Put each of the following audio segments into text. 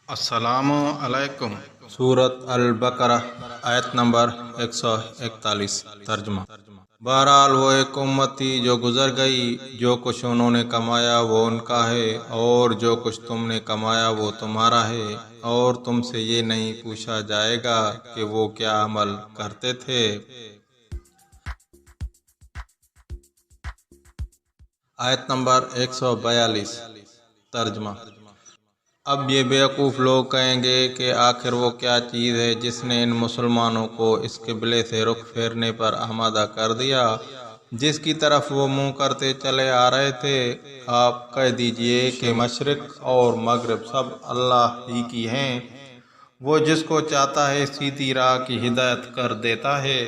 अस्सलामु अलैकुम। सूरत अल-बकरा आयत नंबर 141 तर्जुमा। बहरहाल वो एक उम्मती जो गुजर गई, जो कुछ उन्होंने कमाया वो उनका है और जो कुछ तुमने कमाया वो तुम्हारा है, और तुमसे ये नहीं पूछा जाएगा कि वो क्या अमल करते थे। आयत नंबर 142 तर्जुमा। अब ये बेवकूफ़ लोग कहेंगे कि आखिर वो क्या चीज़ है जिसने इन मुसलमानों को इस क़िबले से रुख फेरने पर आमादा कर दिया जिसकी तरफ वो मुंह करते चले आ रहे थे। आप कह दीजिए कि मशरिक़ और मगरिब सब अल्लाह ही की हैं, वो जिसको चाहता है सीधी राह की हिदायत कर देता है।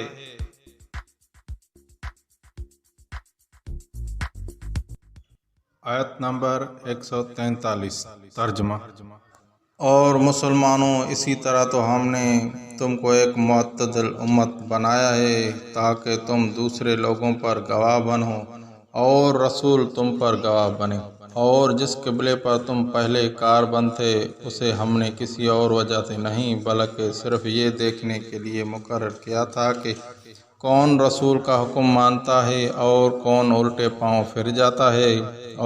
आयत नंबर 143 तर्जुमा। और मुसलमानों, इसी तरह तो हमने तुमको एक मुअत्तदिल उम्मत बनाया है ताकि तुम दूसरे लोगों पर गवाह बनो और रसूल तुम पर गवाह बने। और जिस क़िबले पर तुम पहले कारबंद थे उसे हमने किसी और वजह से नहीं बल्कि सिर्फ ये देखने के लिए मुकर्रर किया था कि कौन रसूल का हुक्म मानता है और कौन उल्टे पांव फिर जाता है।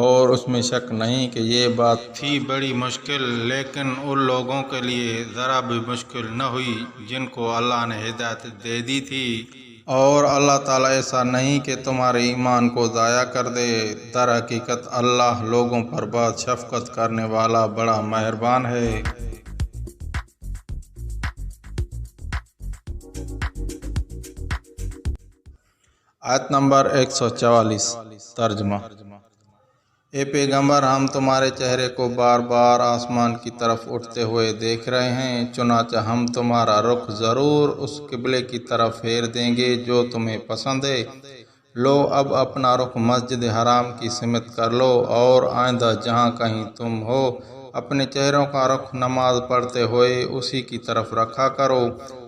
और उसमें शक नहीं कि ये बात थी बड़ी मुश्किल, लेकिन उन लोगों के लिए ज़रा भी मुश्किल न हुई जिनको अल्लाह ने हिदायत दे दी थी। और अल्लाह ताला ऐसा नहीं कि तुम्हारे ईमान को ज़ाया कर दे। दर हकीकत अल्लाह लोगों पर बहुत शफ़क़त करने वाला बड़ा मेहरबान है। आयत नंबर 144 तर्जुमा। ए पैगंबर, हम तुम्हारे चेहरे को बार बार आसमान की तरफ उठते हुए देख रहे हैं, चुनांचे हम तुम्हारा रुख ज़रूर उस क़िबले की तरफ फेर देंगे जो तुम्हें पसंद है। लो अब अपना रुख मस्जिद हराम की सिमत कर लो और आइंदा जहाँ कहीं तुम हो अपने चेहरों का रुख नमाज पढ़ते हुए उसी की तरफ रखा करो।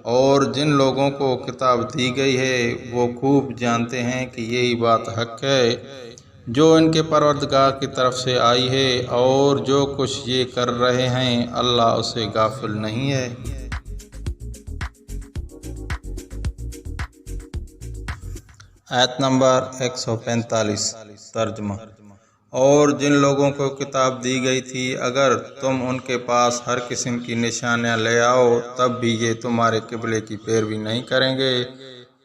और जिन लोगों को किताब दी गई है वो खूब जानते हैं कि यही बात हक है जो इनके परवरदिगार की तरफ से आई है, और जो कुछ ये कर रहे हैं अल्लाह उसे गाफिल नहीं है। आयत नंबर 145 तर्जुमा। और जिन लोगों को किताब दी गई थी अगर तुम उनके पास हर किस्म की निशानियां ले आओ तब भी ये तुम्हारे क़िबले की पैरवी नहीं करेंगे,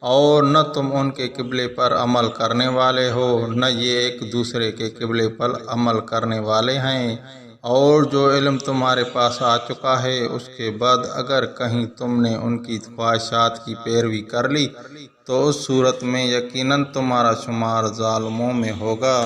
और न तुम उनके क़िबले पर अमल करने वाले हो न ये एक दूसरे के क़िबले पर अमल करने वाले हैं। और जो इल्म तुम्हारे पास आ चुका है उसके बाद अगर कहीं तुमने उनकी ख्वाहिशात की पैरवी कर ली तो उस सूरत में यकीनन तुम्हारा शुमार ज़ालिमों में होगा।